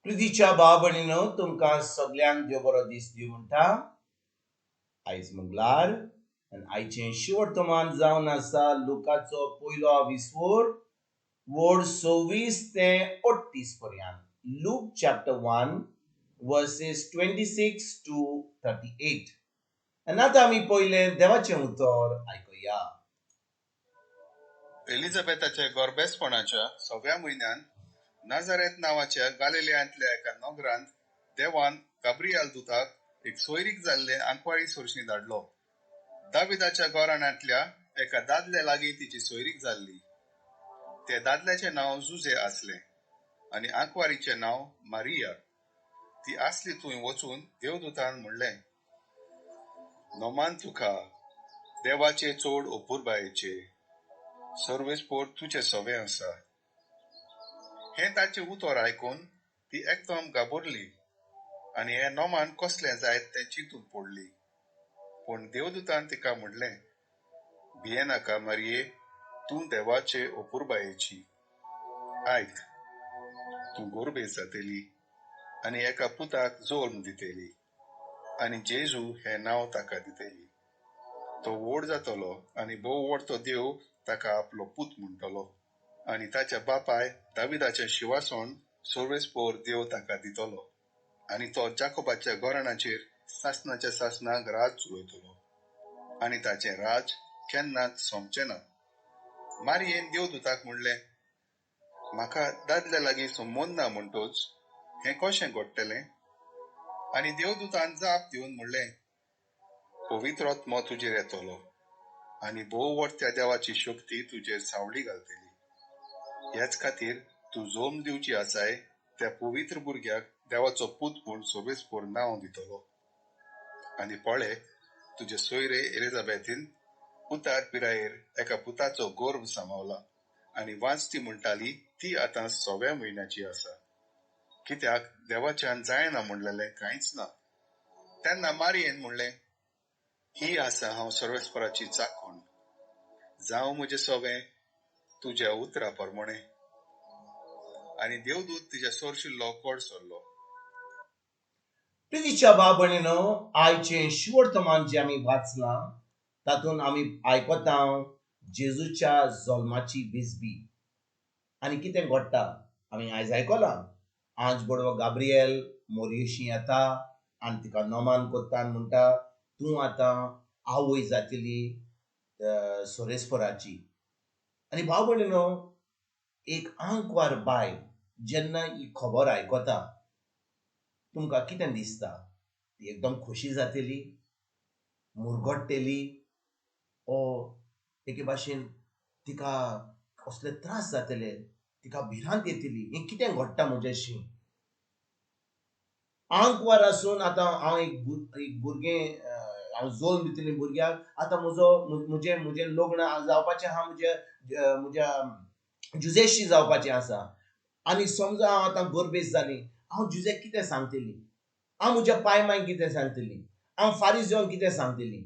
प्रितीच्या भाव-भयणींनो, तुमकां सगळ्यांक देव बरो दीस दिवं म्हणटा. आयज मंगळार आनी आयचें शिवर्तमान जावन आसा लुकाचो पयलो विसवोर वोड 26 ते 38 पर्यंत. Look chapter 1 versus 26 to 38. आनी आतां आमी पयलें देवाचें उतर आयकुया. एलिझाबेथाच्या गोरबेसपणाच्या 6व्या म्हयन्यान नाझारेथ नांवाच्या गालिलेयांतल्या एका नगरांत देवान गाब्रिएल दुताक एक सोयरीक जाल्ले आंकवाळी सोर्शी धाडलो. दाविदाच्या घराण्यांतल्या एका दादले लागीं तिची सोयरीक जाल्ली. ते दादल्याचें नांव जुझे आसलें आनी आंकवारीचें नांव मारिया. ती आसली थंय वचून देवदूतान म्हणलें, नोमान तुका, देवाचे चोड ओपुरबायेचे, सर्वेस्पोर तुझे सवे आसा. हे ताचे उतर आयकून ती एकदम घाबरली आनी हे नोमान कसलें जायत तें चिंतून पडली. पूण देवदूतान तिका म्हणलें, भिये नाका मारिये, तूं देवाचे ओपुरबायेची. आयक, तूं गोरबेज जातली आनी एका पुताक जल्म दितली आनी जेजू हें नांव ताका दितली. तो व्हड जातलो आनी भोव व्हडतो देव ताका आपलो पूत म्हणटलो आनी ताच्या बापाय दाविदाच्या शिवासण सर्वेस्पोर देव ताका दितलो आनी तो जाकोबाच्या घराण्याचेर सासणाच्या सासणाक राज चलोयतलो आनी ताचें राज केन्नाच सोंपचें ना. मारियेन देवदूताक म्हणलें, म्हाका दादल्या लागीं संबंद ना म्हणटोच हें कशें घडटलें? आनी देवदूतान जाप दिवन म्हणलें, पवित्र आत्मो तुजेर येतलो आनी भोव व्हडत्या देवाची शक्ती तुजेर सावळी घालतली. ह्याच खातीर तूं जल्म दिवची आसाय त्या पवित्र भुरग्याक देवाचो पूत म्हूण सर्वेस्पोर नांव दितलो. आनी पळय, तुजे सोयरे एलिझाबेथीन पुतार पिरायेर एका पुताचो गर्भ सांबावला आनी वांच ती म्हणटाली ती आतां 6व्या म्हयन्याची आसा, कित्याक देवाच्यान जायना म्हणलेलें कांयच ना. तेन्ना मारियेन म्हणलें, ही आसा हांव सर्वेस्पराची चाकण, जावं म्हजें सवें तुज्या उतरा प्रमाणें. आनी देवदूत तिच्या सोरशिल्लो कोड सरलो. प्रितीच्या भाव-भयणींनो, आयचें शिवर्तमान जें आमी वाचलां तातूंत आमी आयकता जेजूच्या जल्माची बिजबी आनी कितें घडटा आमी आयज आयकलां. आज बडवो गाब्रिएल मोरयेशी येता आनी तिका नोमान कोत्ता आनी म्हणटा, तूं आतां आवय जातली सोरेस्पोराची. आनी भाव भयणींनो, एक आंकवार बायल जेन्ना ही खबर आयकता तुमकां कितें दिसता? ती एकदम खुशी जातली, मुरगडटली, ओ एके भाशेन तिका कसले त्रास जातले, तिका भिरांत येतली, हें कितें घडटा म्हज्याशी. आंकवार आसून आतां हांव एक भुरगें हांव जल्म दितलें भुरग्याक, आतां म्हजें लग्न जावपाचें आहा म्हज्या जुजेशी जावपाचें आसा. आनी समजा हांव आतां गोरबेज जालीं, हांव जुजेक कितें सांगतली? हांव म्हज्या पायमांक कितें सांगतली? हांव फारीक जावन कितें सांगतली?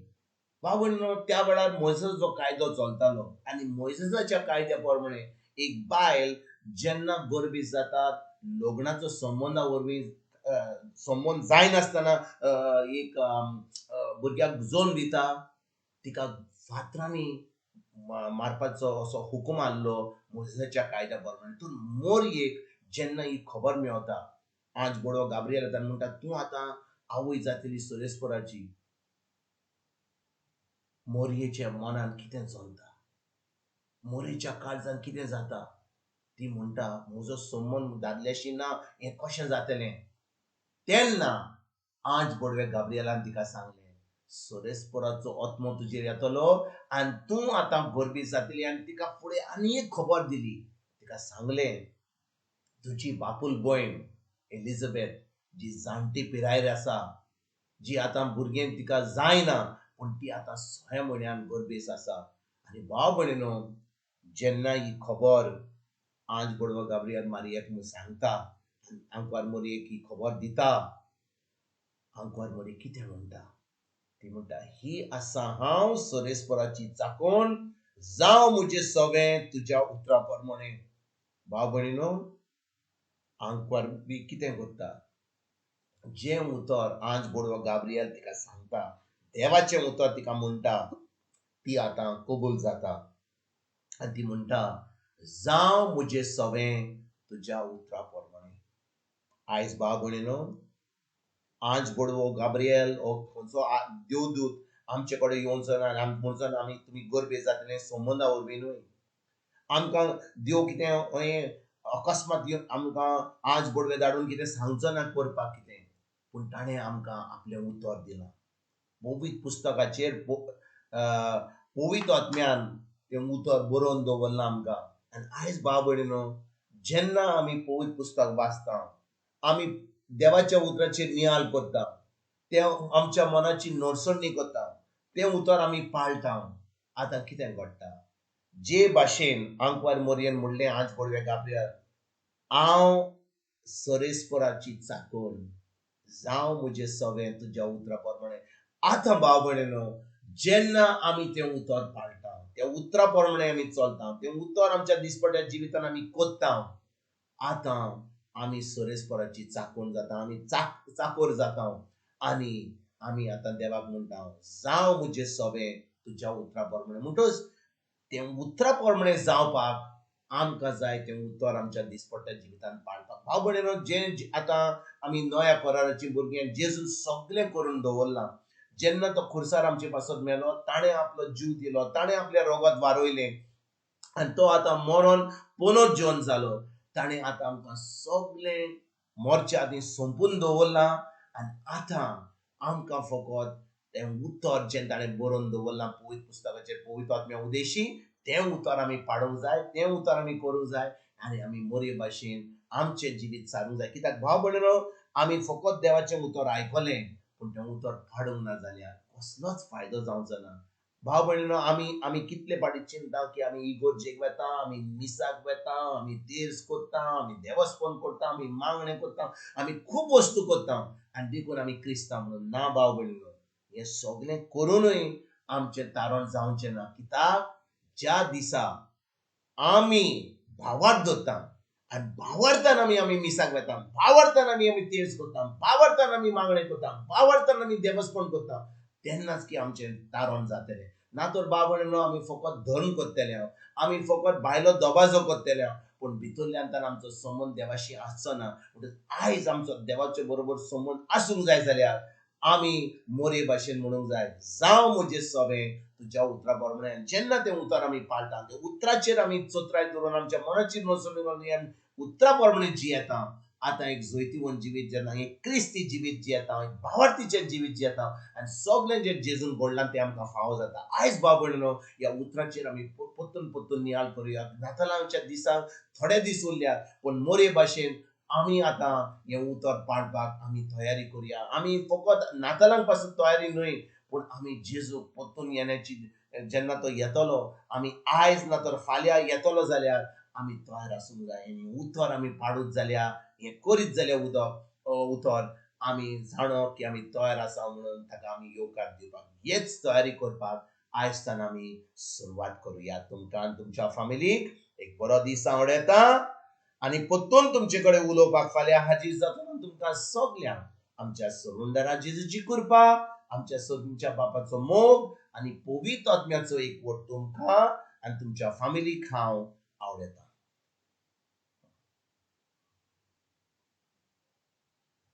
भाव भयणींनो, त्या वेळार मोइसेसाचो कायदो चलतालो आनी मोइसेसाच्या कायद्या प्रमाणें एक बायल जेन्ना गोरबेज जाता, लग्नाचो संबंदा वरवीं संबंद जायनासतना एक भुरग्याक जल्म दिता, तिका फातरांनी मारपाचो असो हुकूम आसलो मोइसेसाच्या कायद्या प्रमाणें. तर मोरयेक जेन्ना ही खबर मेळटा, आज बडवो गाब्रिएल येता आनी म्हणटा, तूं आतां आवय जातली सोरेस्पोराची. मोरयेच्या मनान कितें चलता? मोरयेच्या काळजान कितें जाता? ती म्हणटा, म्हजो संबंद दादल्याशी ना, हें कशें जातलें? तेन्ना आज बडवे गाब्रिएलान तिका सांगलें, सोरेस्पोराचो आत्मो तुजेर येतलो आनी तूं आतां गोरबेज जातली. आनी तिका फुडें आनी एक खबर दिली. तिका सांगलें, तुजी बापूल भयण एलिझाबेथ जी जाणटी पिरायेर आसा, जी आतां भुरगें तिका जायना, पूण ती आतां 6 म्हयन्यान गोरबेज आसा. आनी भाव भयणींनो, जेन्ना ही खबर आज बडवो गाब्रिएल मारियाक सांगता, आंकवार मोरयेक ही खबर दिता, आंकवार मोरये कितें म्हणटा? ती म्हणटा, ही आसा हांव सोरेस्पोराची चाकण, जावं म्हजें सवें तुज्या उतरा प्रमाणें. भाव भयणींनो, आंकवार बी कितें करता, जें उतर आंज बोडवो गाब्रियल तिका सांगता, देवाचें उतर तिका म्हणटा, ती आतां कबूल जाता. आनी ती म्हणटा, जावं म्हजें सवें तुज्या उतरा प्रमाणे. आयज भाव भयणीनो, आंज बोडवो गाब्रियल हो खंयचो देवदूत आमचे कडेन येवचो ना आनी म्हणचो ना आमी तुमी गरबे जातले संबंदा वरवीं न्हय. आमकां देव कितें अकस्मात येवन आमकां आज बोडवे धाडून कितें सांगचो ना करपाक कितें, पूण ताणें आमकां आपलें उतर दिलां. पवित्र पुस्तकाचेर पवित्र आत्म्यान तें उतर बरोवन दवरलां आमकां. आनी आयज भाव भयणीनो, जेन्ना आमी पवित्र पुस्तक वाचता, आमी देवाच्या उतराचेर नियाळ करता, तें आमच्या मनाची नडसडणी करता, तें उतर आमी पाळटा. आतां कितें घडटा, जे भाशेन आंकवार मोरयेन म्हणलें आज बोडवे गाब्रियल, हांव सरेस्पराची चाकर, जावं म्हजें सवें तुज्या उतरा प्रमाणे. आतां भाव भयणीनो, जेन्ना आमी तें उतर पाळटा, त्या उतरा प्रमाणे आमी चलता, तें उतर आमच्या दिसपट्या जिवितान आमी कोत्ता, आतां आमी सरेस्पराची चाकोण जाता, आमी चाकोर जाता. आनी आमी आतां देवाक म्हणटा, जावं म्हजें सवें तुज्या उतरा प्रमाणे. म्हणटच तें उतरा प्रमाणे जावपाक आमकां जाय तें उतर आमच्या दिसपट्ट्या जिवितान पाळपाक. भाव भयणीनो, जें आतां आमी नव्या कराराची भुरगीं, जेजून सगळें करून दवरलां. जेन्ना तो खुर्सार आमचे पासत मेलो, ताणें आपलो जीव दिलो, ताणें आपल्या रोगांत वारोयलें, आनी तो आतां मरोन पुनः जिवन जालो. ताणें आतां आमकां सगळें मोरचे आदीं संपून दवरलां. आनी आतां आमकां फकत तें उतर जें ताणें बरोवन दवरलां पवित्र पुस्तकाचेर पवित्र आत्म्या उदेशी, तें उतर आमी पाडूंक जाय, तें उतर आमी करूंक जाय, आनी आमी मोरये भाशेन आमचें जिवीत सारूंक जाय. कित्याक भाव भयणीनो, आमी फकत देवाचें उतर आयकलें, पूण तें उतर पाडूंक ना जाल्यार कसलोच फायदो जावचो ना. भाव भयणीनो, आमी कितले फाटी चिंता की आमी इगोर्जेक वेता, आमी मिसाक वेता, आमी देर्स करता, आमी देवस्पण करता, आमी मागणें करता, आमी खूब वस्तू करता, आनी देखून आमी क्रिस्तांव म्हणून. ना भाव भयणीनो, हें सगळें करूनय आमचें तारण जावचें ना. कित्याक ज्या दिसा आमी भावार्थ धरता, आनी भावार्थान आमी मिसाक वेता, भावार्थान आमी तेर्स करता, भावार्थान आमी मागणें करता, भावार्थान आमी देवस्पण करता, तेन्नाच की आमचें तारण जातलें. ना तर भाव भयणीनो, आमी फकत धर्म करतले, आमी फकत भायलो दबाजो करतले, पूण भितरल्यांतल्यान आमचो संबंद देवाशी आसचो ना. आयज आमचो देवाचे बरोबर संबंद आसूंक जाय जाल्यार आमी मोरये भाशेन म्हणूंक जाय, जावं म्हजें सवें तुज्या उतरा प्रमाणे. जेन्ना तें उतर आमी पाळटा, त्या उतराचेर आमी चत्राय दवरून आमच्या मनाची नडसडणी करून उतरा प्रमाणे जियेता, आतां एक जैतिवंत जिवीत जेन्ना एक क्रिस्ती जिवीत जियेता, एक भावार्थीचें जिवीत जियेता, आनी सगळें जें जेजून घडलां तें आमकां फावो जाता. आयज भाव भयणीनो, ह्या उतराचेर आमी परतून नियाळ करुया. नातालांच्या दिसाक थोडे दीस उरल्यात, पूण मोरये भाशेन आमी आतां हें उतर पाळपाक आमी तयारी करुया. आमी फकत नातालांक पासून तयारी न्हय, पूण आमी जेजू परतून येण्याची जेन्ना तो येतलो, आमी आयज ना तर फाल्यां येतलो जाल्यार आमी तयार आसूंक जाय. उतर आमी पाडूत जाल्यार, हें करीत जाल्यार उतर आमी जाणप की आमी तयार आसा म्हणून ताका आमी येवकार दिवपाक, हेच तयारी करपाक आयजसान आमी सुरवात करुया. तुमकां आनी तुमच्या फॅमिलीक एक बरो दीस हांव येता, आनी परतून तुमचे कडेन उलोवपाक फाल्यां हाजीर जाता. तुमकां सगल्यांक आमच्या सर्वुंडरा जेजूची कृपा, आमच्या तुमच्या बापाचो मोग आनी पवित्र आत्म्याचो एकवट तुमकां आनी तुमच्या फॅमिलीक हांव आवडटा.